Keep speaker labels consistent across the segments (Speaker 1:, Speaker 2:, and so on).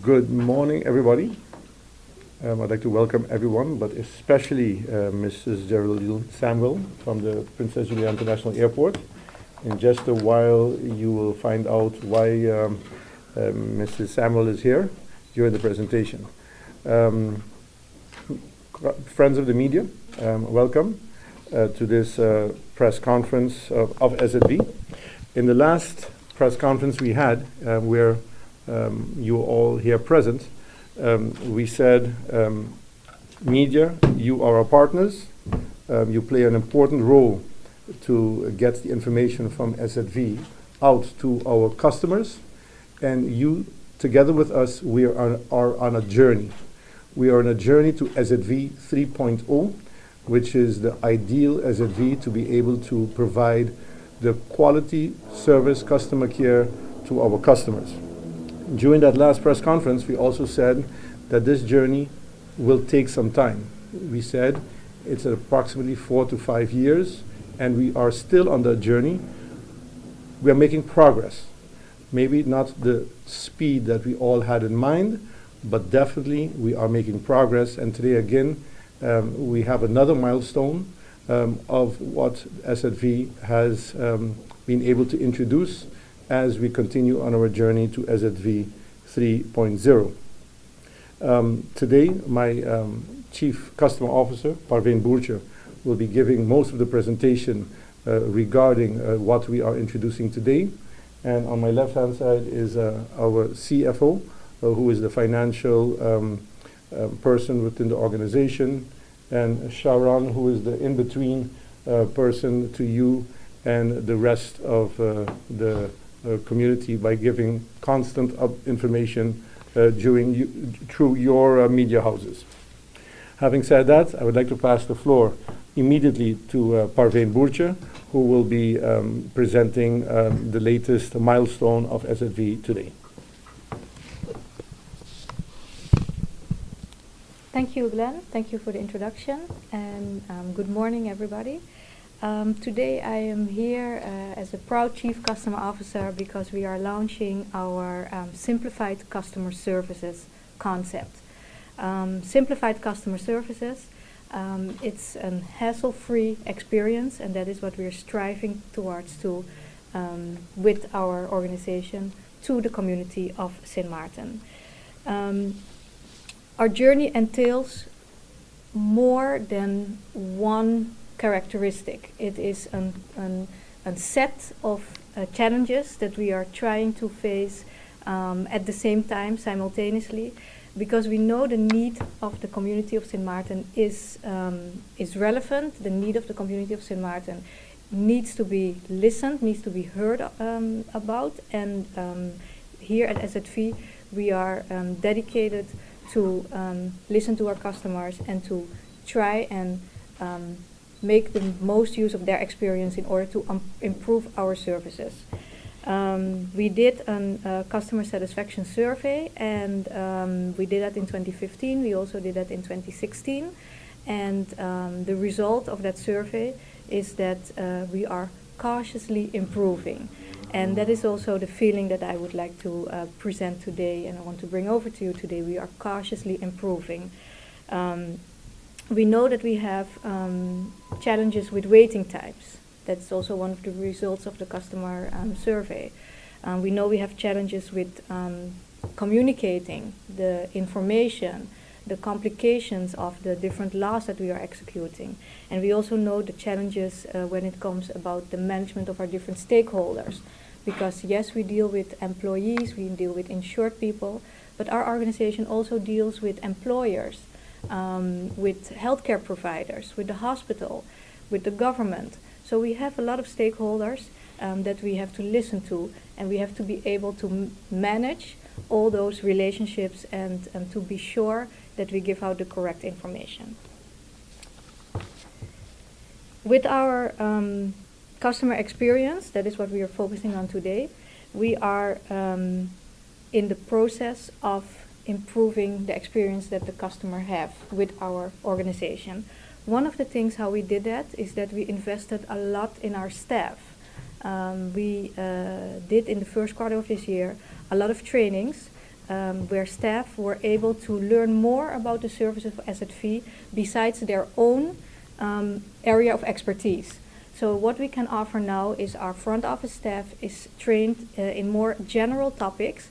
Speaker 1: Good morning, everybody. I'd like to welcome everyone, but especially Mrs. Geraldine Samuel from the Princess Julia International Airport. In just a while, you will find out why Mrs. Samuel is here during the presentation. Friends of the media, welcome to this press conference of SZV. In the last press conference we had, where you all here present, we said, media, you are our partners. You play an important role to get the information from SZV out to our customers. And you, together with us, we are on a journey. We are on a journey to SZV 3.0, which is the ideal SZV to be able to provide the quality service, customer care to our customers. During that last press conference, we also said that this journey will take some time. We said it's approximately 4 to 5 years, and we are still on that journey. We are making progress. Maybe not the speed that we all had in mind, but definitely we are making progress. And today again, we have another milestone of what SZV has been able to introduce as we continue on our journey to SZV 3.0. Today, my Chief Customer Officer, Parveen Boertje, will be giving most of the presentation regarding what we are introducing today. And on my left-hand side is our CFO, who is the financial person within the organization, and Sharon, who is the in-between person to you and the rest of the community by giving constant information through your media houses. Having said that, I would like to pass the floor immediately to Parveen Boertje, who will be presenting the latest milestone of SZV today.
Speaker 2: Thank you, Glen. Thank you for the introduction, and good morning, everybody. Today I am here as a proud Chief Customer Officer because we are launching our Simplified Customer Services concept. Simplified Customer Services, it's a hassle-free experience, and that is what we are striving towards to with our organization to the community of Sint Maarten. Our journey entails more than one characteristic. It is a set of challenges that we are trying to face at the same time, simultaneously, because we know the need of the community of Sint Maarten is relevant. The need of the community of Sint Maarten needs to be listened, needs to be heard about, and here at SZV we are dedicated to listen to our customers and to try and make the most use of their experience in order to improve our services. We did a customer satisfaction survey, and we did that in 2015. We also did that in 2016. And the result of that survey is that we are cautiously improving. And that is also the feeling that I would like to present today, and I want to bring over to you today. We are cautiously improving. We know that we have challenges with waiting times. That's also one of the results of the customer survey. We know we have challenges with communicating the information, the complications of the different laws that we are executing. And we also know the challenges when it comes about the management of our different stakeholders. Because yes, we deal with employees, we deal with insured people, but our organization also deals with employers, with healthcare providers, with the hospital, with the government. So we have a lot of stakeholders that we have to listen to, and we have to be able to manage all those relationships and to be sure that we give out the correct information. With our customer experience, that is what we are focusing on today, we are in the process of improving the experience that the customer have with our organization. One of the things how we did that is that we invested a lot in our staff. We did in the first quarter of this year a lot of trainings where staff were able to learn more about the services of SZV besides their own area of expertise. So what we can offer now is our front office staff is trained in more general topics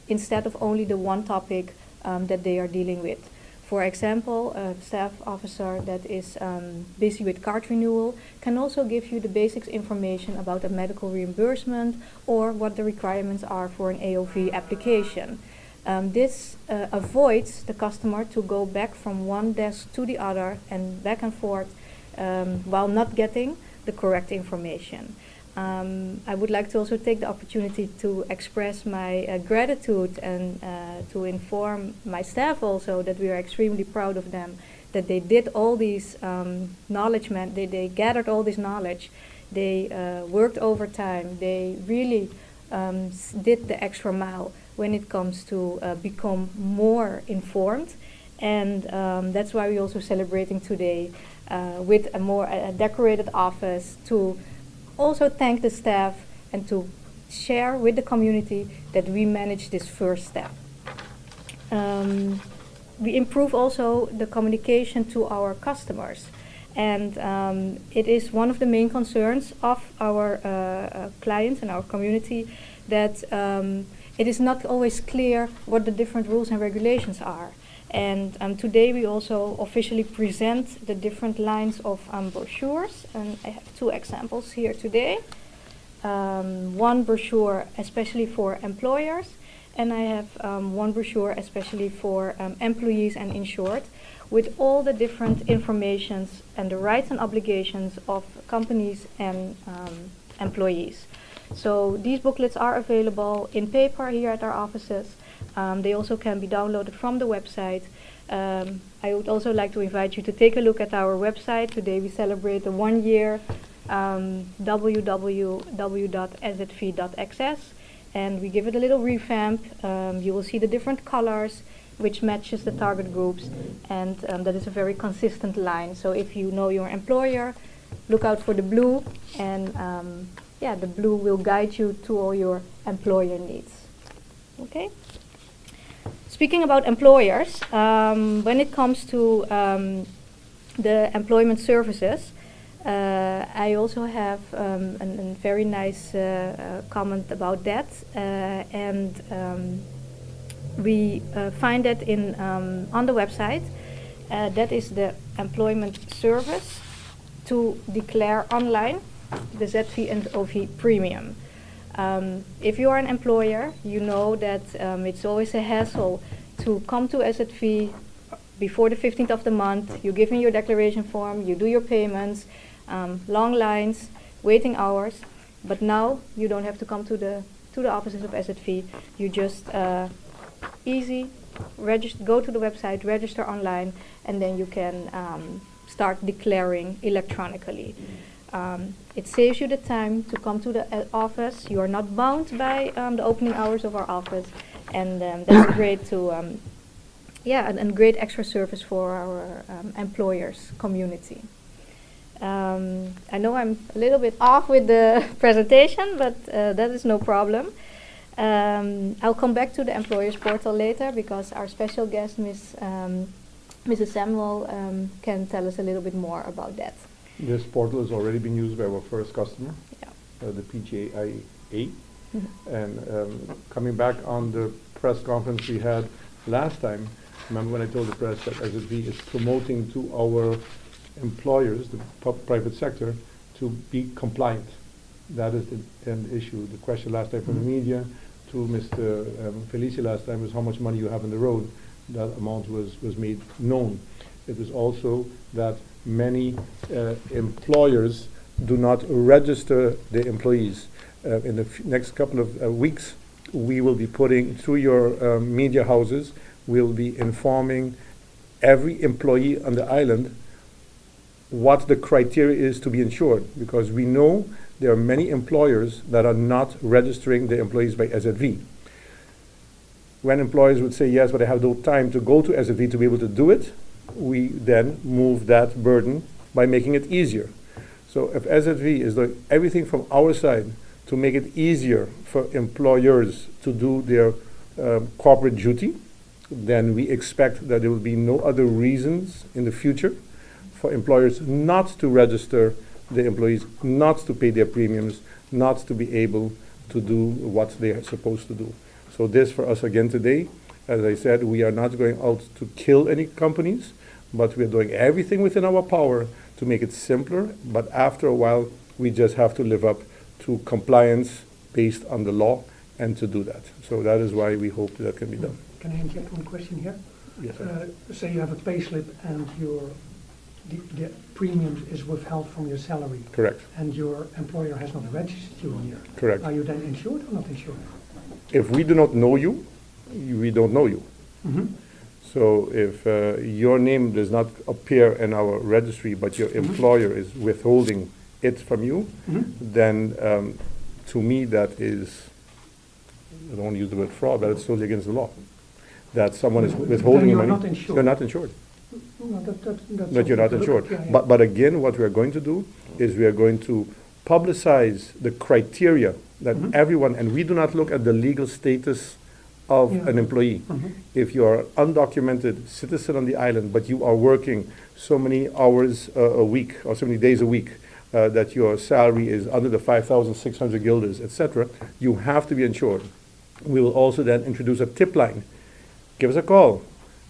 Speaker 2: instead of only the one topic that they are dealing with. For example, a staff officer that is busy with card renewal can also give you the basics information about a medical reimbursement or what the requirements are for an AOV application. This avoids the customer to go back from one desk to the other and back and forth while not getting the correct information. I would like to also take the opportunity to express my gratitude and to inform my staff also that we are extremely proud of them, that they did all these knowledge, they gathered all this knowledge, they worked overtime, they really did the extra mile when it comes to become more informed. And that's why we're also celebrating today with a more decorated office to also thank the staff and to share with the community that we managed this first step. We improve also the communication to our customers, and it is one of the main concerns of our clients and our community that it is not always clear what the different rules and regulations are. And today we also officially present the different lines of brochures, and I have two examples here today. One brochure especially for employers, and I have one brochure especially for employees and insured, with all the different informations and the rights and obligations of companies and employees. So these booklets are available in paper here at our offices. They also can be downloaded from the website. I would also like to invite you to take a look at our website. Today we celebrate the 1 year www.szv.xs, and we give it a little revamp. You will see the different colors which matches the target groups, and that is a very consistent line. So if you know your employer, look out for the blue, and the blue will guide you to all your employer needs. Okay? Speaking about employers, when it comes to the employment services, I also have a very nice comment about that, and we find that in on the website. That is the employment service to declare online the ZV and OV premium. If you are an employer, you know that it's always a hassle to come to SZV before the 15th of the month. You give in your declaration form, you do your payments, long lines, waiting hours. But now you don't have to come to the offices of SZV. You just easy go to the website, register online, and then you can start declaring electronically. It saves you the time to come to the office. You are not bound by the opening hours of our office, and that's great to, and great extra service for our employers community. I know I'm a little bit off with the presentation, but that is no problem. I'll come back to the employers portal later because our special guest, Mrs. Samuel, can tell us a little bit more about that.
Speaker 1: This portal has already been used by our first customer,
Speaker 2: Yeah.
Speaker 1: The PGIA. And coming back on the press conference we had last time, remember when I told the press that SZV is promoting to our employers, the private sector, to be compliant. That is the issue. The question last time from the media to Mr. Felisie last time was how much money you have on the road. That amount was made known. It was also that many employers do not register their employees. In the next couple of weeks, we will be putting through your media houses, we'll be informing every employee on the island what the criteria is to be insured, because we know there are many employers that are not registering their employees by SZV. When employers would say yes, but I have no time to go to SZV to be able to do it, we then move that burden by making it easier. So if SZV is doing everything from our side to make it easier for employers to do their corporate duty, then we expect that there will be no other reasons in the future for employers not to register their employees, not to pay their premiums, not to be able to do what they are supposed to do. So this for us again today, as I said, we are not going out to kill any companies, but we are doing everything within our power to make it simpler, but after a while, we just have to live up to compliance based on the law and to do that. So that is why we hope that can be done.
Speaker 3: Can I inject one question here?
Speaker 1: Yes, sir.
Speaker 3: Say you have a payslip and the premium is withheld from your salary.
Speaker 1: Correct.
Speaker 3: And your employer has not registered you here.
Speaker 1: Correct.
Speaker 3: Are you then insured or not insured?
Speaker 1: If we do not know you, we don't know you.
Speaker 3: Mm-hmm.
Speaker 1: So if your name does not appear in our registry, but your employer is withholding it from you, then to me that is, I don't want to use the word fraud, but it's totally against the law. That someone is withholding your
Speaker 3: Then
Speaker 1: money.
Speaker 3: you're not insured.
Speaker 1: You're not insured.
Speaker 3: No, that's
Speaker 1: But you're not
Speaker 3: something to look
Speaker 1: insured.
Speaker 3: at, yeah.
Speaker 1: But again, what we are going to do is we are going to publicize the criteria that everyone, and we do not look at the legal status of
Speaker 3: Yeah.
Speaker 1: an employee. If you are an undocumented citizen on the island, but you are working so many hours a week or so many days a week, that your salary is under the 5,600 guilders, etc., you have to be insured. We will also then introduce a tip line. Give us a call.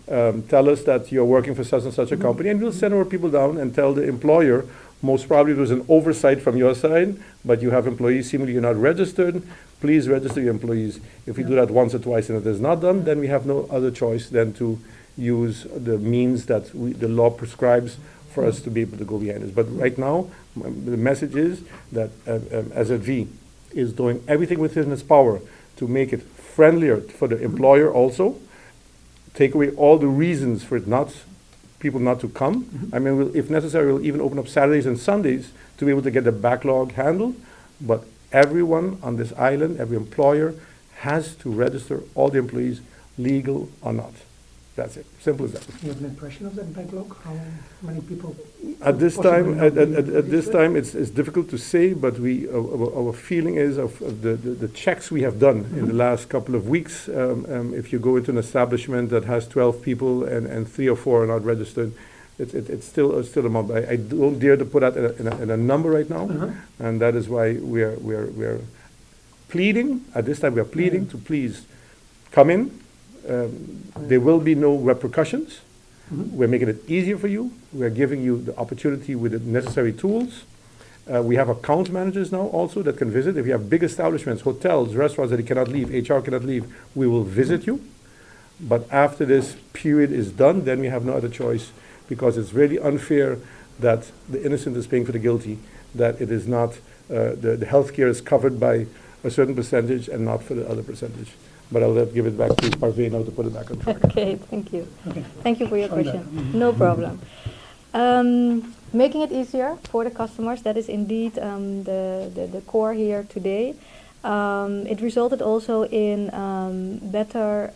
Speaker 1: Tell us that you're working for such and such a company, and we'll send our people down and tell the employer, most probably it was an oversight from your side, but you have employees, seemingly you're not registered, please register your employees. If we do that once or twice and it is not done, then we have no other choice than to use the means that the law prescribes for us to be able to go behind this. But right now, the message is that SZV is doing everything within its power to make it friendlier for the employer also, take away all the reasons for people not to come. I mean, if necessary, we'll even open up Saturdays and Sundays to be able to get the backlog handled. But everyone on this island, every employer, has to register all the employees, legal or not. That's it. Simple as that.
Speaker 3: You have an impression of that backlog? How many people?
Speaker 1: At this
Speaker 3: possibly
Speaker 1: time,
Speaker 3: not be
Speaker 1: at this
Speaker 3: registered?
Speaker 1: time, it's difficult to say, but our feeling is of the checks we have done in the last couple of weeks. If you go into an establishment that has 12 people and 3 or 4 are not registered, it's still a month. I don't dare to put that in a number right now, and that is why we're pleading at this time. We are pleading to please come in. There will be no repercussions. We're making it easier for you. We're giving you the opportunity with the necessary tools. We have account managers now also that can visit. If you have big establishments, hotels, restaurants that you cannot leave, HR cannot leave, we will visit you. But after this period is done, then we have no other choice, because it's really unfair that the innocent is paying for the guilty, that it is not, the health care is covered by a certain percentage and not for the other percentage. But I'll give it back to Parveen now to put it back on track.
Speaker 2: Okay, thank you.
Speaker 3: Okay.
Speaker 2: Thank you for your
Speaker 3: Sorry
Speaker 2: question.
Speaker 3: about
Speaker 2: No problem. Making it easier for the customers, that is indeed the core here today. It resulted also in better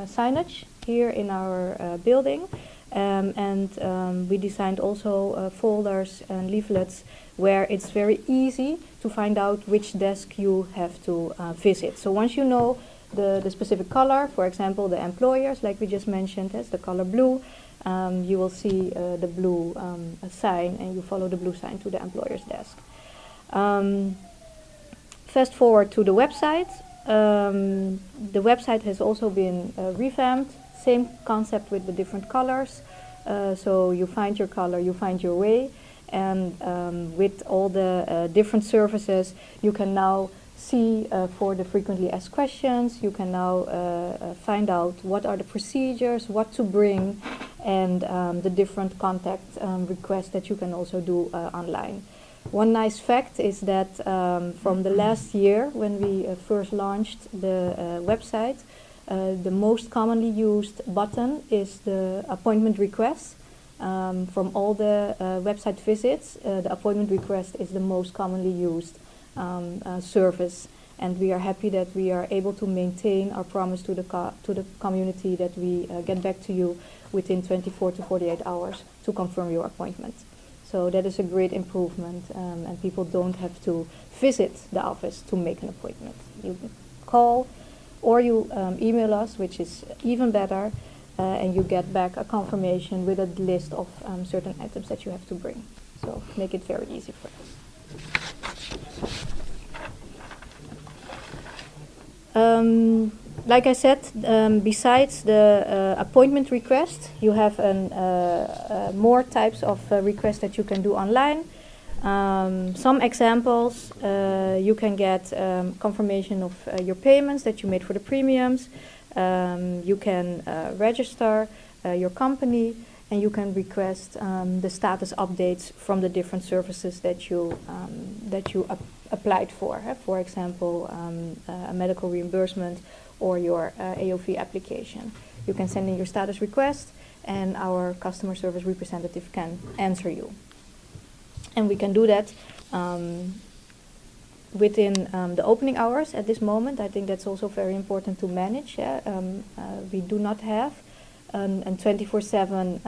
Speaker 2: signage here in our building. We designed also folders and leaflets where it's very easy to find out which desk you have to visit. So once you know the specific color, for example, the employers, like we just mentioned, as the color blue, you will see the blue sign, and you follow the blue sign to the employer's desk. Fast forward to the website. The website has also been revamped. Same concept with the different colors. So you find your color, you find your way. And with all the different services, you can now see for the frequently asked questions. You can now find out what are the procedures, what to bring, and the different contact requests that you can also do online. One nice fact is that from the last year, when we first launched the website, the most commonly used button is the appointment request. From all the website visits, the appointment request is the most commonly used service, and we are happy that we are able to maintain our promise to the community that we get back to you within 24 to 48 hours to confirm your appointment. So that is a great improvement, and people don't have to visit the office to make an appointment. You call or you email us, which is even better, and you get back a confirmation with a list of certain items that you have to bring. So make it very easy for us. Like I said, besides the appointment request, you have more types of requests that you can do online. Some examples, you can get confirmation of your payments that you made for the premiums. You can register your company, and you can request the status updates from the different services that you applied for. For example, a medical reimbursement or your AOV application. You can send in your status request, and our customer service representative can answer you. And we can do that within the opening hours at this moment. I think that's also very important to manage. We do not have a 24/7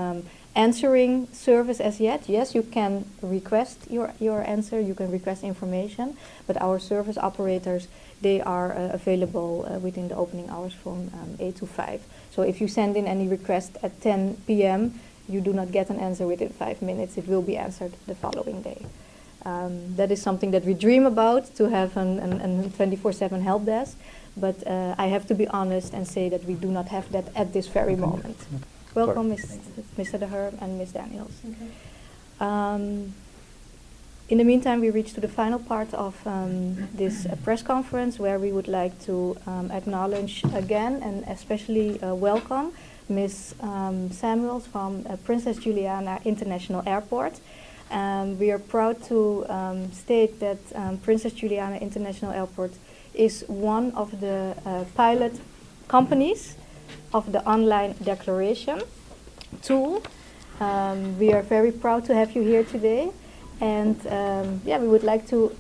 Speaker 2: answering service as yet. Yes, you can request your answer, you can request information, but our service operators, they are available within the opening hours from 8 to 5. So if you send in any request at 10 p.m., you do not get an answer within 5 minutes. It will be answered the following day. That is something that we dream about, to have a 24/7 help desk, but I have to be honest and say that we do not have that at this very moment. Welcome, Mr. De Herm and Ms. Daniels. In the meantime, we reached to the final part of this press conference, where we would like to acknowledge again and especially welcome Ms. Samuels from Princess Juliana International Airport. We are proud to state that Princess Juliana International Airport is one of the pilot companies of the online declaration tool. We are very proud to have you here today. And we would like to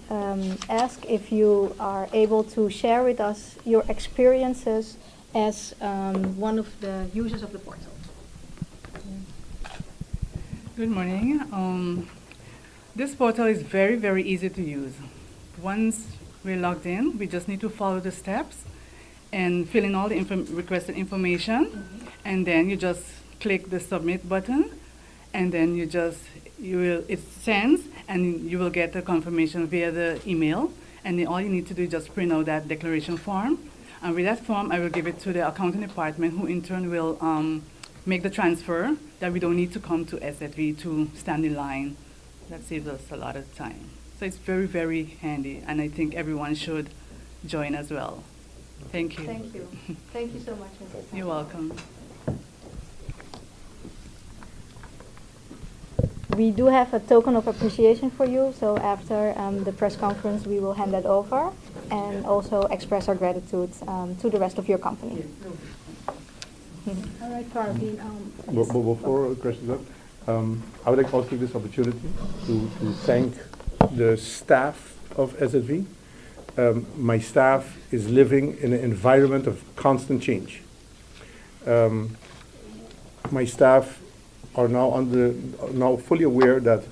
Speaker 2: ask if you are able to share with us your experiences as one of the users of the portal.
Speaker 4: Good morning. This portal is very, very easy to use. Once we're logged in, we just need to follow the steps and fill in all the requested information, and then you just click the submit button, and then it sends, and you will get the confirmation via the email, and then all you need to do is just print out that declaration form. And with that form, I will give it to the accounting department, who in turn will make the transfer, that we don't need to come to SZV to stand in line. That saves us a lot of time. So it's very, very handy, and I think everyone should join as well. Thank you.
Speaker 2: Thank you. Thank you so much, Mrs.
Speaker 4: You're welcome.
Speaker 2: We do have a token of appreciation for you, so after the press conference we will hand that over and also express our gratitude to the rest of your company.
Speaker 5: All right, Parveen.
Speaker 1: Before questions up, I would like to also take this opportunity to thank the staff of SZV. My staff is living in an environment of constant change. My staff are now fully aware that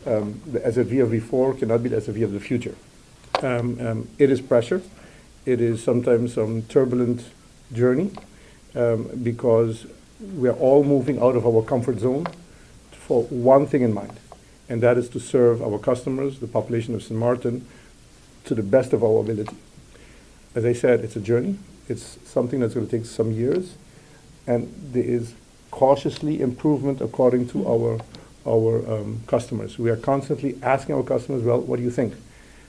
Speaker 1: the SZV of before cannot be the SZV of the future. It is pressure. It is sometimes some turbulent journey because we are all moving out of our comfort zone for one thing in mind, and that is to serve our customers, the population of St. Martin, to the best of our ability. As I said, it's a journey. It's something that's going to take some years, and there is cautiously improvement according to our customers. We are constantly asking our customers, well, what do you think?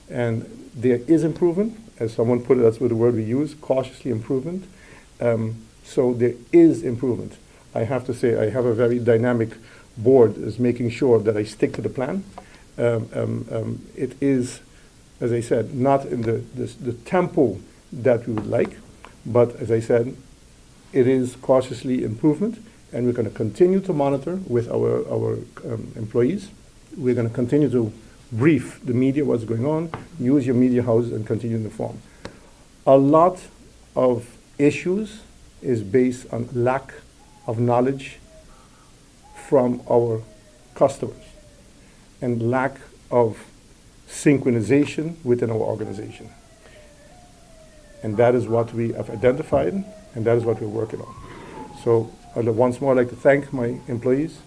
Speaker 1: And there is improvement, as someone put it, that's what the word we use, cautiously improvement. So there is improvement. I have to say, I have a very dynamic board is making sure that I stick to the plan. It is, as I said, not in the tempo that we would like, but as I said, it is cautiously improvement, and we're going to continue to monitor with our employees. We're going to continue to brief the media what's going on, use your media houses, and continue to inform. A lot of issues is based on lack of knowledge from our customers and lack of synchronization within our organization. And that is what we have identified, and that is what we're working on. So once more, I'd like to thank my employees.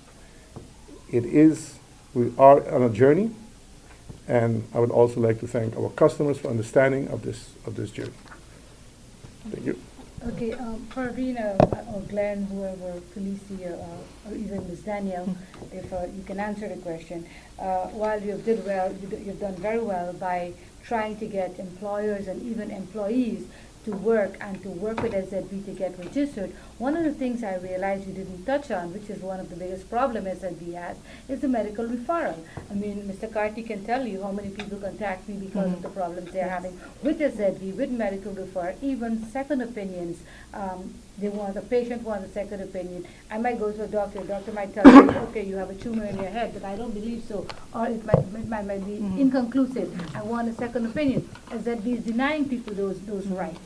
Speaker 1: We are on a journey, and I would also like to thank our customers for understanding of this journey. Thank you.
Speaker 5: Okay, Parveen or Glen, whoever, Felisie or even Ms. Danielle, if you can answer the question. While you've done very well by trying to get employers and even employees to work with SZV to get registered. One of the things I realized you didn't touch on, which is one of the biggest problems SZV has, is the medical referral. I mean, Mr. Carty can tell you how many people contact me because of the problems they're having with SZV, with medical referral, even second opinions. The patient wants a second opinion. I might go to a doctor. The doctor might tell me, okay, you have a tumor in your head, but I don't believe so. Or it might be inconclusive. I want a second opinion. SZV is denying people those rights.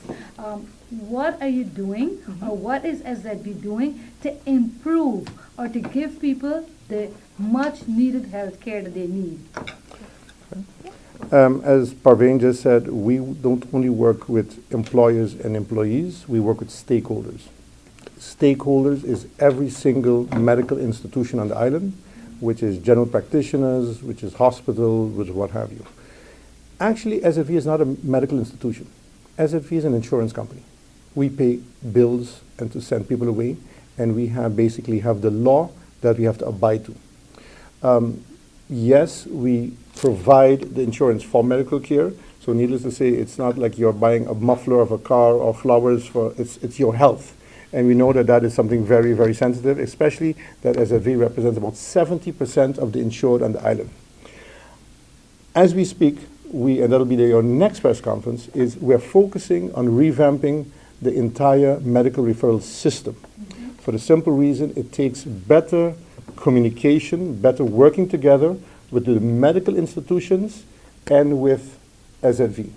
Speaker 5: What are you doing, or what is SZV doing to improve or to give people the much needed health care that they need?
Speaker 1: As Parveen just said, we don't only work with employers and employees, we work with stakeholders. Stakeholders is every single medical institution on the island, which is general practitioners, which is hospital, which is what have you. Actually, SZV is not a medical institution. SZV is an insurance company. We pay bills and to send people away, and we basically have the law that we have to abide to. Yes, we provide the insurance for medical care. So needless to say, it's not like you're buying a muffler of a car or flowers it's your health. And we know that that is something very, very sensitive, especially that SZV represents about 70% of the insured on the island. As we speak, and that'll be your next press conference, is we're focusing on revamping the entire medical referral system. For the simple reason, it takes better communication, better working together with the medical institutions and with SZV.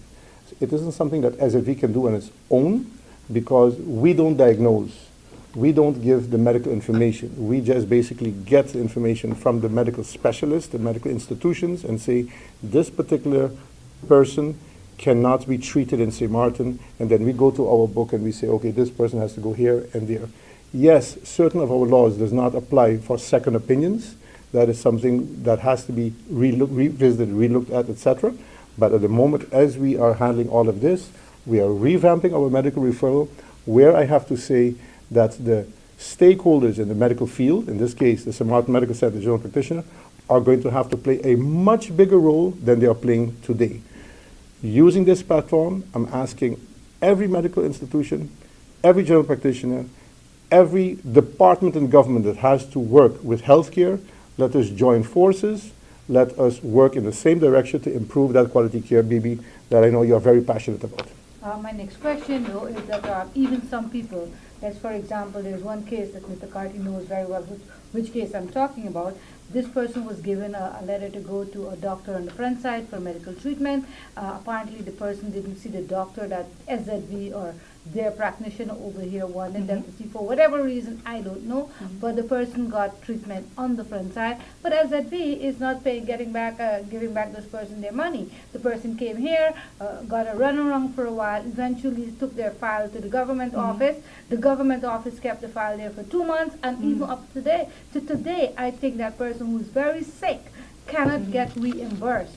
Speaker 1: It isn't something that SZV can do on its own because we don't diagnose. We don't give the medical information. We just basically get the information from the medical specialists, the medical institutions, and say, this particular person cannot be treated in St. Martin, and then we go to our book and we say, okay, this person has to go here and there. Yes, certain of our laws does not apply for second opinions. That is something that has to be revisited, relooked at, etc. But at the moment, as we are handling all of this, we are revamping our medical referral, where I have to say that the stakeholders in the medical field, in this case, the St. Martin Medical Center general practitioner, are going to have to play a much bigger role than they are playing today. Using this platform, I'm asking every medical institution, every general practitioner, every department in government that has to work with healthcare, let us join forces, let us work in the same direction to improve that quality care, Bibi, that I know you are very passionate about.
Speaker 5: My next question, though, is that even some people, as for example, there's one case that Mr. Carty knows very well, which case I'm talking about. This person was given a letter to go to a doctor on the front side for medical treatment. Apparently, the person didn't see the doctor that SZV or their practitioner over here wanted them to see for whatever reason, I don't know. But the person got treatment on the front side. But SZV is not giving back this person their money. The person came here, got a runaround for a while, eventually took their file to the government office. The government office kept the file there for 2 months, and even up to today, I think that person who's very sick cannot get reimbursed.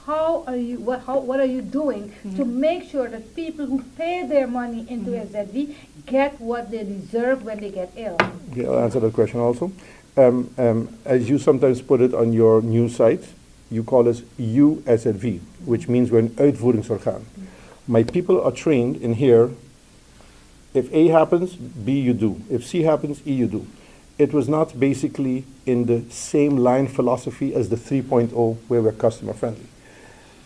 Speaker 5: What are you doing to make sure that people who pay their money into SZV get what they deserve when they get ill?
Speaker 1: Yeah, I'll answer that question also. As you sometimes put it on your news site, you call us USZV, which means we're an uitvoeringsorgaan. My people are trained in here, if A happens, B you do. If C happens, E you do. It was not basically in the same line philosophy as the 3.0 where we're customer friendly.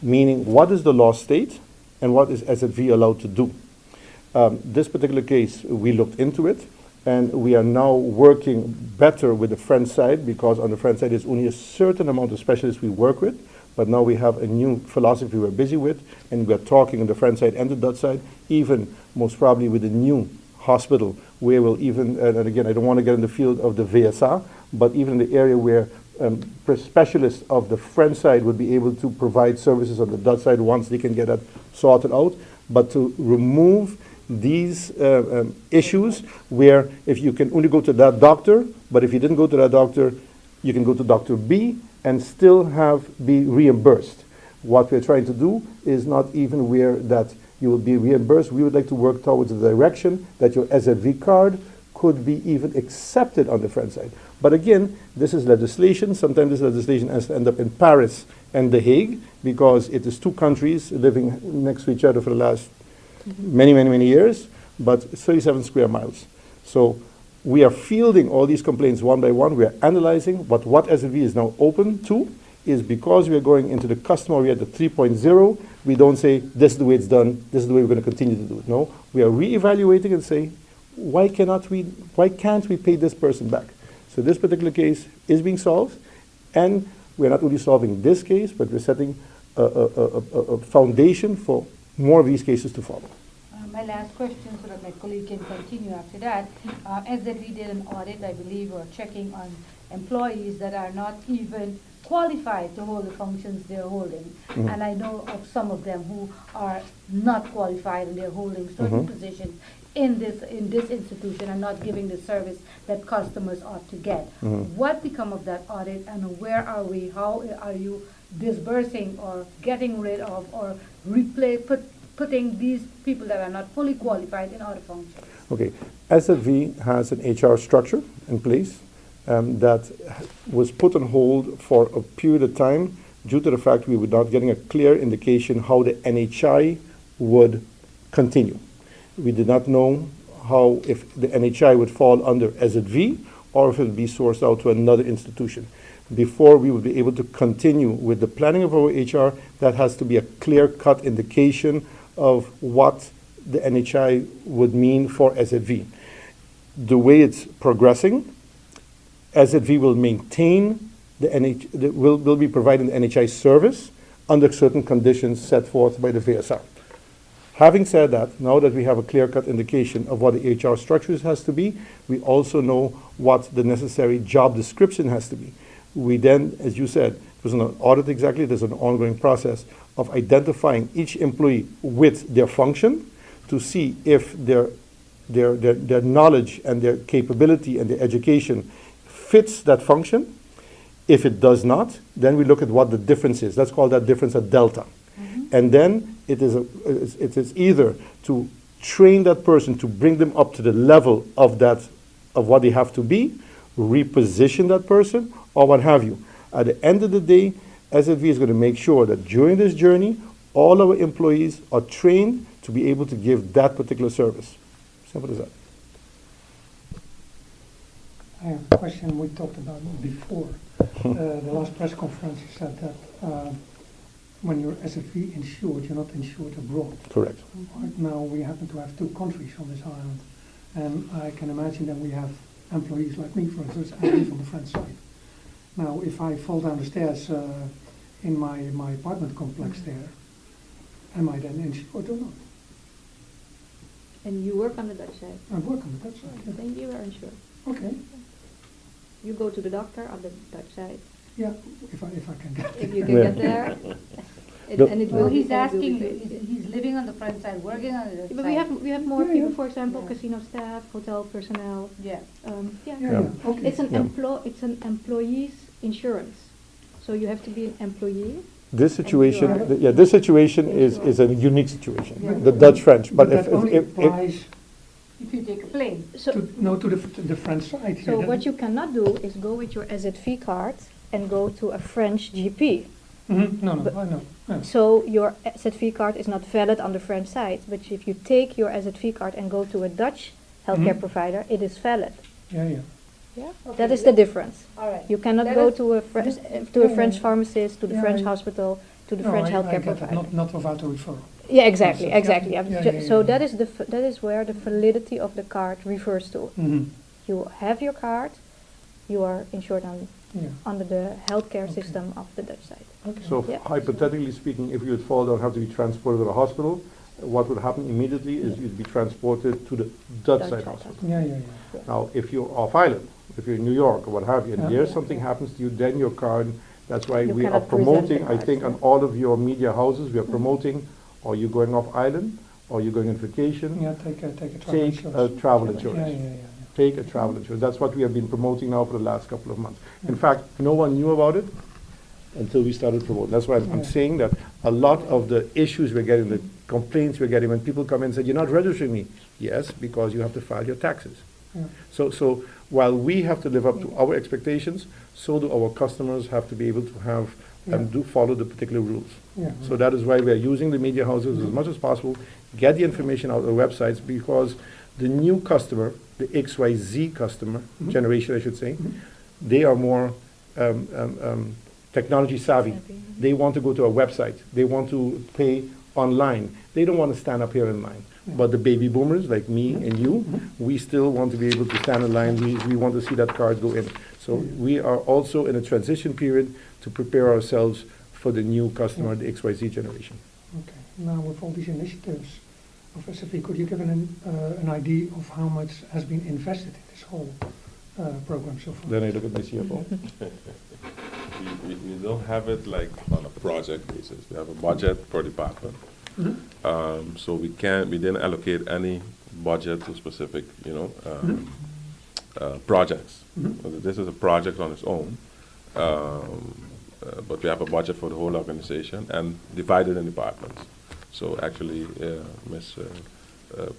Speaker 1: Meaning, what does the law state and what is SZV allowed to do? This particular case, we looked into it, and we are now working better with the French side, because on the French side there's only a certain amount of specialists we work with, but now we have a new philosophy we're busy with, and we're talking on the French side and the Dutch side, even most probably with the new hospital, where we'll even, and again, I don't want to get in the field of the VSA, but even in the area where specialists of the French side would be able to provide services on the Dutch side once they can get that sorted out. but to remove these issues where if you can only go to that doctor, but if you didn't go to that doctor, you can go to Dr. B and still be reimbursed. What we're trying to do is not even where that you will be reimbursed. We would like to work towards the direction that your SZV card could be even accepted on the French side. But again, this is legislation. Sometimes this legislation has to end up in Paris and The Hague because it is two countries living next to each other for the last many years, but 37 square miles. So we are fielding all these complaints one by one. We are analyzing, but what SZV is now open to is because we are going into the customer area at the 3.0, we don't say, this is the way it's done, this is the way we're going to continue to do it. No, we are re-evaluating and say, why can't we pay this person back? So this particular case is being solved, and we're not only solving this case, but we're setting a foundation for more of these cases to follow.
Speaker 5: My last question, so that my colleague can continue after that. SZV did an audit, I believe, or checking on employees that are not even qualified to hold the functions they're holding. And I know of some of them who are not qualified and they're holding certain positions in this institution and not giving the service that customers ought to get. What become of that audit, and where are we? How are you disbursing or getting rid of or putting these people that are not fully qualified in other functions?
Speaker 1: Okay, SZV has an HR structure in place that was put on hold for a period of time due to the fact we were not getting a clear indication how the NHI would continue. We did not know how, if the NHI would fall under SZV or if it would be sourced out to another institution. Before we would be able to continue with the planning of our HR, that has to be a clear-cut indication of what the NHI would mean for SZV. The way it's progressing, SZV will maintain will be providing the NHI service under certain conditions set forth by the VSR. Having said that, now that we have a clear-cut indication of what the HR structures has to be, we also know what the necessary job description has to be. We then, as you said, it was an audit exactly, there's an ongoing process of identifying each employee with their function to see if their knowledge and their capability and their education fits that function. If it does not, then we look at what the difference is. Let's call that difference a delta. And then it is either to train that person to bring them up to the level of what they have to be, reposition that person, or what have you. At the end of the day, SZV is going to make sure that during this journey, all our employees are trained to be able to give that particular service. Simple as that.
Speaker 3: I have a question we talked about before. The last press conference you said that when you're SZV insured, you're not insured abroad.
Speaker 1: Correct.
Speaker 3: Right now we happen to have two countries on this island, and I can imagine that we have employees like me, for instance, I live on the French side. Now, if I fall down the stairs in my apartment complex there, am I then insured or not?
Speaker 2: And you work on the Dutch side.
Speaker 3: I work on the Dutch side. Yeah.
Speaker 2: Then you are insured.
Speaker 3: Okay.
Speaker 2: You go to the doctor on the Dutch side.
Speaker 3: Yeah, if I can get
Speaker 2: If you
Speaker 3: there.
Speaker 2: can
Speaker 1: Yeah.
Speaker 2: get there, and it
Speaker 5: Well,
Speaker 2: will.
Speaker 5: he's
Speaker 2: it will
Speaker 5: asking
Speaker 2: be
Speaker 5: you,
Speaker 2: paid.
Speaker 5: he's living on the front side, working on the other
Speaker 2: But
Speaker 5: side.
Speaker 2: we have more
Speaker 3: Yeah,
Speaker 2: people,
Speaker 3: yeah.
Speaker 2: for example,
Speaker 5: Yeah.
Speaker 2: casino staff, hotel personnel.
Speaker 5: Yeah.
Speaker 2: Yeah.
Speaker 3: Yeah, okay.
Speaker 2: It's an
Speaker 1: Yeah.
Speaker 2: it's an employee's insurance. So you have to be an employee.
Speaker 1: This situation,
Speaker 3: Yeah.
Speaker 1: this situation is a unique situation,
Speaker 5: Yeah.
Speaker 1: the Dutch-French. But
Speaker 3: that only
Speaker 1: if
Speaker 3: applies
Speaker 5: If you take a plane.
Speaker 2: So
Speaker 3: to the French side.
Speaker 2: so what you cannot do is go with your SZV card and go to a French GP.
Speaker 3: No,
Speaker 2: But-
Speaker 3: I know. Yeah.
Speaker 2: So your SZV card is not valid on the French side, but if you take your SZV card and go to a Dutch healthcare
Speaker 3: Mhm.
Speaker 2: provider, it is valid.
Speaker 3: Yeah.
Speaker 2: Yeah,
Speaker 5: Okay,
Speaker 2: that is the difference.
Speaker 5: All right.
Speaker 2: You cannot
Speaker 5: That
Speaker 2: go
Speaker 5: is-
Speaker 2: to a
Speaker 3: Yeah,
Speaker 2: French
Speaker 3: yeah.
Speaker 2: pharmacist, to the
Speaker 3: Yeah,
Speaker 2: French
Speaker 3: I-
Speaker 2: hospital, to the
Speaker 3: No,
Speaker 2: French
Speaker 3: I
Speaker 2: healthcare
Speaker 3: get it.
Speaker 2: provider.
Speaker 3: Not without a referral.
Speaker 2: Yeah, exactly,
Speaker 3: Yeah,
Speaker 2: exactly.
Speaker 3: yeah,
Speaker 2: I'm
Speaker 3: yeah,
Speaker 2: ju-
Speaker 3: yeah,
Speaker 2: So
Speaker 3: yeah.
Speaker 2: that is where the validity of the card refers to.
Speaker 3: Mm-hmm.
Speaker 2: You have your card, you are insured
Speaker 3: Yeah.
Speaker 2: under the healthcare
Speaker 3: Okay.
Speaker 2: system of the Dutch side.
Speaker 3: Okay.
Speaker 1: So
Speaker 2: Yeah.
Speaker 1: hypothetically speaking, if you would fall down, have to be transported to the hospital, what would happen immediately is you'd be transported to the Dutch
Speaker 2: Dutch
Speaker 1: side
Speaker 2: side
Speaker 1: hospital.
Speaker 3: Yeah.
Speaker 1: Now, if you're off island, if you're in New York or what have you, and
Speaker 3: Yeah.
Speaker 1: there something happens to you, then your card, that's why
Speaker 2: You
Speaker 1: we are
Speaker 2: cannot present
Speaker 1: promoting,
Speaker 2: the
Speaker 1: I
Speaker 2: card,
Speaker 1: think,
Speaker 2: yeah.
Speaker 1: on all of your media houses, we are promoting, are you going off island, or you're going on vacation,
Speaker 3: Yeah, take a travel
Speaker 1: take a
Speaker 3: insurance.
Speaker 1: travel
Speaker 3: Yeah,
Speaker 1: insurance.
Speaker 3: yeah, yeah.
Speaker 1: Take a travel insurance. That's what we have been promoting now for the last couple of months. In fact, no one knew about it until we started promoting. That's why I'm
Speaker 3: Yeah.
Speaker 1: saying that a lot of the issues we're getting, the complaints we're getting, when people come in and say, you're not registering me. Yes, because you have to file your taxes.
Speaker 3: Yeah.
Speaker 1: So while we have to live up to our expectations, so do our customers have to be able to have and do follow the particular rules.
Speaker 3: Yeah.
Speaker 1: So that is why we are using the media houses as much as possible, get the information out of the websites, because the new customer, the XYZ customer, generation I should say, they are more technology savvy. They want to go to a website. They want to pay online. They don't want to stand up here in line. But the baby boomers, like me and you, we still want to be able to stand in line. We want to see that card go in. So we are also in a transition period to prepare ourselves for the new customer, the XYZ generation.
Speaker 3: Okay. Now, with all these initiatives of SZV, could you give an idea of how much has been invested in this whole program so far?
Speaker 1: Then I look at my CFO.
Speaker 6: We don't have it like on a project basis. We have a budget per department. So we didn't allocate any budget to specific, projects. This is a project on its own. But we have a budget for the whole organization and divided in departments. So actually, Ms.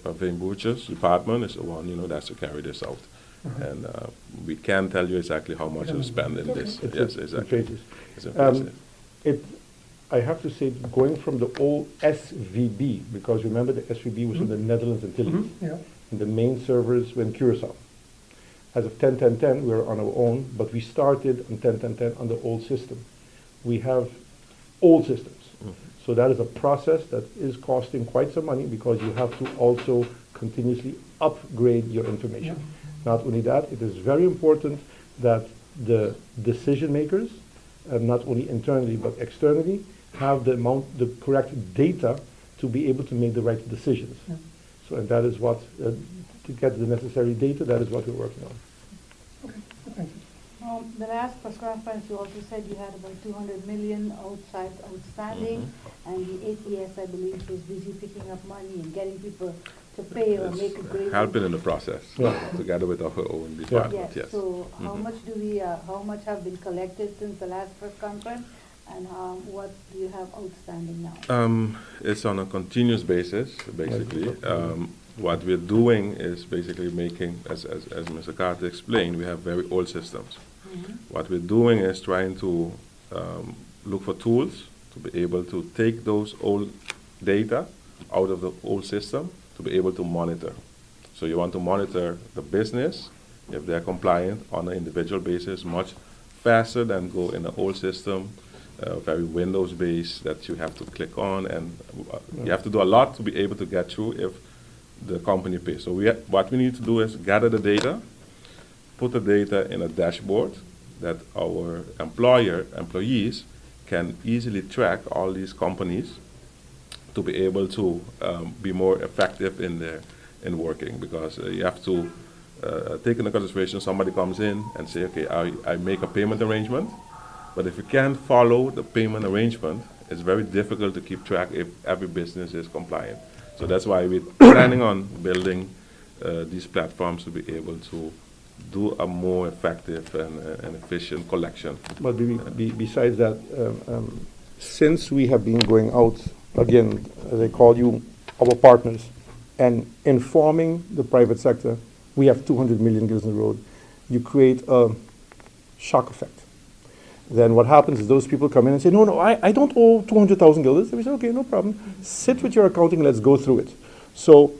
Speaker 6: Parveen Boertje's department is the one, that's to carry this out. And we can tell you exactly how much to spend in this. Yes, exactly. It's impressive.
Speaker 1: I have to say, going from the old SVB, because remember the SVB was in the Netherlands and Tilly,
Speaker 3: Yeah.
Speaker 1: and the main servers were in Curacao. As of 10-10-10, we're on our own, but we started on 10-10-10 on the old system. We have old systems. So that is a process that is costing quite some money, because you have to also continuously upgrade your information. Not only that, it is very important that the decision makers, not only internally but externally, have the correct data to be able to make the right decisions.
Speaker 3: Yeah.
Speaker 1: So, and that is what, to get the necessary data, that is what we're working on.
Speaker 3: Okay. Thank you.
Speaker 5: The last press conference, you also said you had about 200 million outstanding, and the ATS, I believe, is busy picking up money and getting people to pay or make a great.
Speaker 6: Helping in the process, together with our own department, yes.
Speaker 5: So how much have been collected since the last press conference, and what do you have outstanding now?
Speaker 6: It's on a continuous basis, basically. What we're doing is basically making, as Mr. Carty explained, we have very old systems. What we're doing is trying to look for tools to be able to take those old data out of the old system to be able to monitor. So you want to monitor the business, if they're compliant on an individual basis, much faster than go in an old system, very Windows-based, that you have to click on, and you have to do a lot to be able to get through if the company pays. So what we need to do is gather the data, put the data in a dashboard that our employees can easily track all these companies to be able to be more effective in working, because you have to take into consideration somebody comes in and say, okay, I make a payment arrangement, but if you can't follow the payment arrangement, it's very difficult to keep track if every business is compliant. So that's why we're planning on building these platforms to be able to do a more effective and efficient collection.
Speaker 1: But besides that, since we have been going out, again, as I call you, our partners, and informing the private sector, we have 200 million guilders in the road, you create a shock effect. Then what happens is those people come in and say, no, I don't owe 200,000 guilders. We say, okay, no problem. Sit with your accounting, let's go through it. So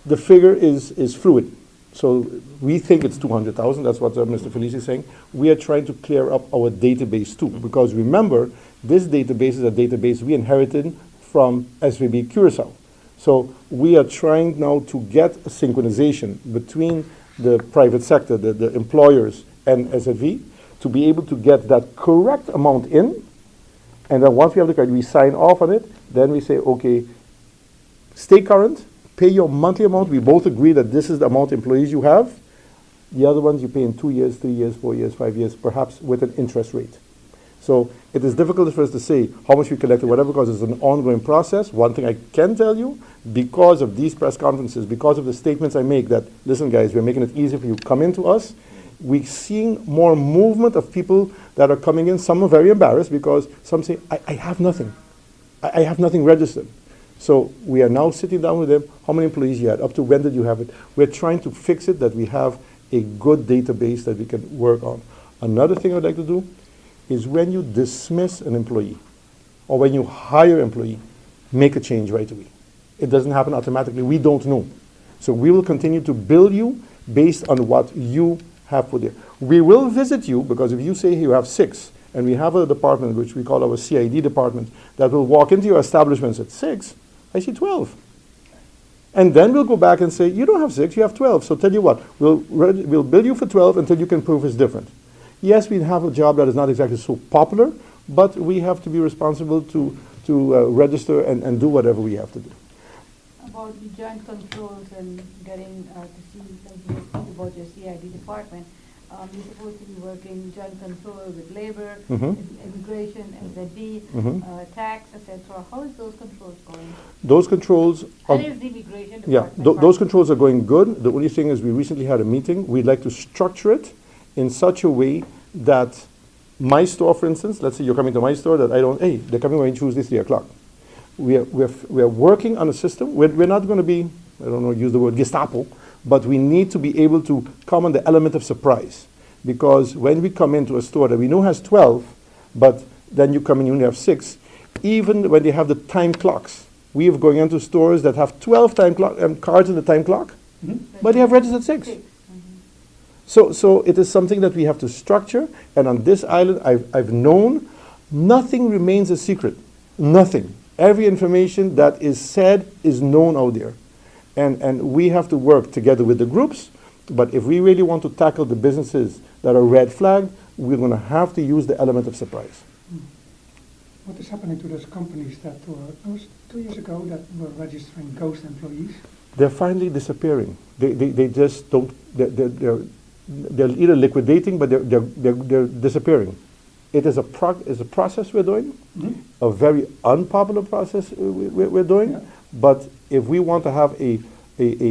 Speaker 1: the figure is fluid. So we think it's 200,000, that's what Mr. Felisie is saying. We are trying to clear up our database too, because remember, this database is a database we inherited from SVB Curacao. So we are trying now to get a synchronization between the private sector, the employers, and SZV, to be able to get that correct amount in, and then once we have the card, we sign off on it, then we say, okay, stay current, pay your monthly amount, we both agree that this is the amount of employees you have, the other ones you pay in 2 years, 3 years, 4 years, 5 years, perhaps with an interest rate. So it is difficult for us to say how much we collected, whatever, because it's an ongoing process. One thing I can tell you, because of these press conferences, because of the statements I make that, listen guys, we're making it easy for you, come into us, we're seeing more movement of people that are coming in. Some are very embarrassed because some say, I have nothing. I have nothing registered. So we are now sitting down with them, how many employees you had, up to when did you have it. We're trying to fix it, that we have a good database that we can work on. Another thing I'd like to do is when you dismiss an employee or when you hire an employee, make a change right away. It doesn't happen automatically. We don't know. So we will continue to bill you based on what you have put there. We will visit you because if you say you have 6 and we have a department which we call our CID department that will walk into your establishments at 6, I see 12. And then we'll go back and say, you don't have 6, you have 12. So tell you what, we'll bill you for 12 until you can prove it's different. Yes, we have a job that is not exactly so popular, but we have to be responsible to register and do whatever we have to do.
Speaker 5: About the joint controls and getting to see, like you speak about your CID department, you're supposed to be working joint control with labor, immigration, SZV, tax, etc. How is those controls going?
Speaker 1: Those controls are,
Speaker 5: And is the immigration
Speaker 1: yeah,
Speaker 5: department?
Speaker 1: those controls are going good. The only thing is we recently had a meeting. We'd like to structure it in such a way that my store, for instance, let's say you're coming to my store, that I don't, hey, they're coming on Tuesday, 3 o'clock. We are working on a system. We're not going to be, I don't know, use the word Gestapo, but we need to be able to come on the element of surprise. Because when we come into a store that we know has 12, but then you come in, you only have 6, even when they have the time clocks, we are going into stores that have 12 time clock cards in the time clock, but they have registered 6. So it is something that we have to structure, and on this island, I've known nothing remains a secret. Nothing. Every information that is said is known out there. And we have to work together with the groups, but if we really want to tackle the businesses that are red flagged, we're going to have to use the element of surprise.
Speaker 3: What is happening to those companies that were 2 years ago that were registering ghost employees?
Speaker 1: They're finally disappearing. They just don't, they're either liquidating, but they're disappearing. It is a process we're doing, a very unpopular process we're doing,
Speaker 3: Yeah.
Speaker 1: but if we want to have a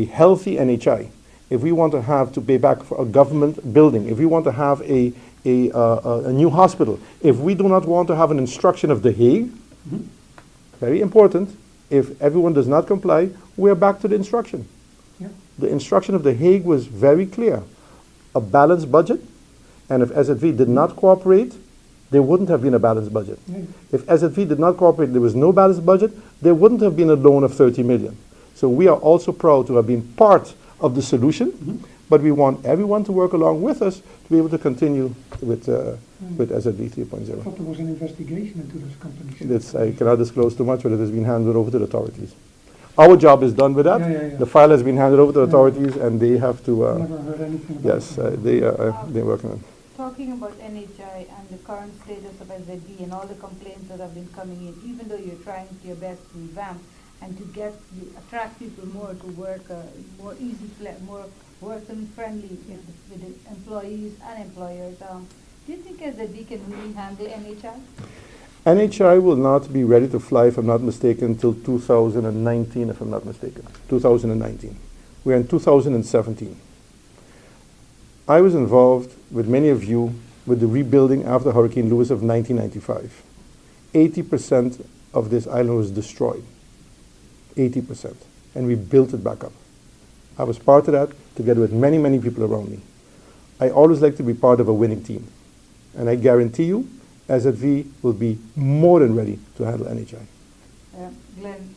Speaker 1: healthy NHI, if we want to have to pay back for a government building, if we want to have a new hospital, if we do not want to have an instruction of The Hague, very important, if everyone does not comply, we're back to the instruction.
Speaker 3: Yeah.
Speaker 1: The instruction of The Hague was very clear. A balanced budget, and if SZV did not cooperate, there wouldn't have been a balanced budget.
Speaker 3: Yeah.
Speaker 1: If SZV did not cooperate, there was no balanced budget, there wouldn't have been a loan of 30 million. So we are also proud to have been part of the solution, but we want everyone to work along with us to be able to continue with SZV 3.0.
Speaker 3: I thought there was an investigation into those companies.
Speaker 1: I cannot disclose too much, but it has been handed over to the authorities. Our job is done with that.
Speaker 3: Yeah.
Speaker 1: The file has been handed over to the
Speaker 3: Yeah.
Speaker 1: authorities, and they have to,
Speaker 3: Never heard anything about
Speaker 1: yes,
Speaker 3: it.
Speaker 1: they're working on it.
Speaker 5: Talking about NHI and the current status of SZV and all the complaints that have been coming in, even though you're trying your best to revamp and to attract people more to work, more more working friendly with the employees and employers, do you think SZV can really handle NHI?
Speaker 1: NHI will not be ready to fly, if I'm not mistaken, until 2019, if I'm not mistaken. 2019. We're in 2017. I was involved with many of you with the rebuilding after Hurricane Lewis of 1995. 80% of this island was destroyed. 80%. And we built it back up. I was part of that together with many, many people around me. I always like to be part of a winning team. And I guarantee you, SZV will be more than ready to handle NHI.
Speaker 5: Glen,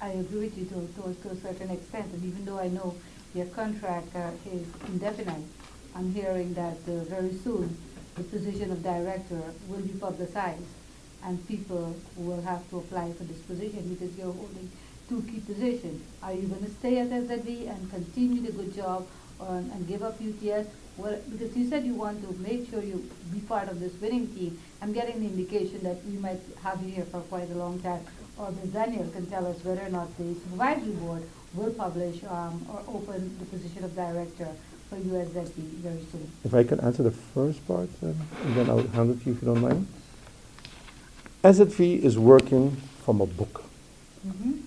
Speaker 5: I agree with you to a certain extent, and even though I know your contract is indefinite, I'm hearing that very soon the position of director will be publicized and people will have to apply for this position because you're holding 2 key positions. Are you going to stay at SZV and continue the good job and give up UTS? Well, because you said you want to make sure you be part of this winning team. I'm getting the indication that we might have you here for quite a long time. Or Ms. Daniel can tell us whether or not the supervisory board will publish or open the position of director for USZV very soon.
Speaker 1: If I can answer the first part, and then I'll hand it to you if you don't mind. SZV is working from a book.
Speaker 5: Mhm.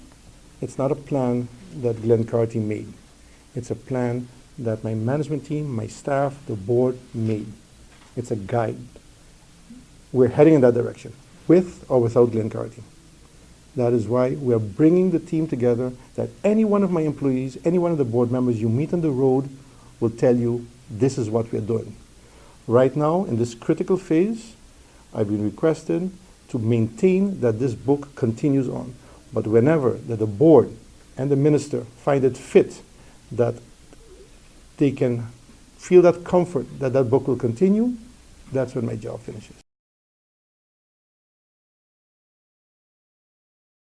Speaker 1: It's not a plan that Glen Carty made. It's a plan that my management team, my staff, the board made. It's a guide. We're heading in that direction, with or without Glen Carty. That is why we're bringing the team together, that any one of my employees, any one of the board members you meet on the road will tell you, this is what we're doing. Right now, in this critical phase, I've been requested to maintain that this book continues on. But whenever that the board and the minister find it fit that they can feel that comfort that that book will continue, that's when my job finishes.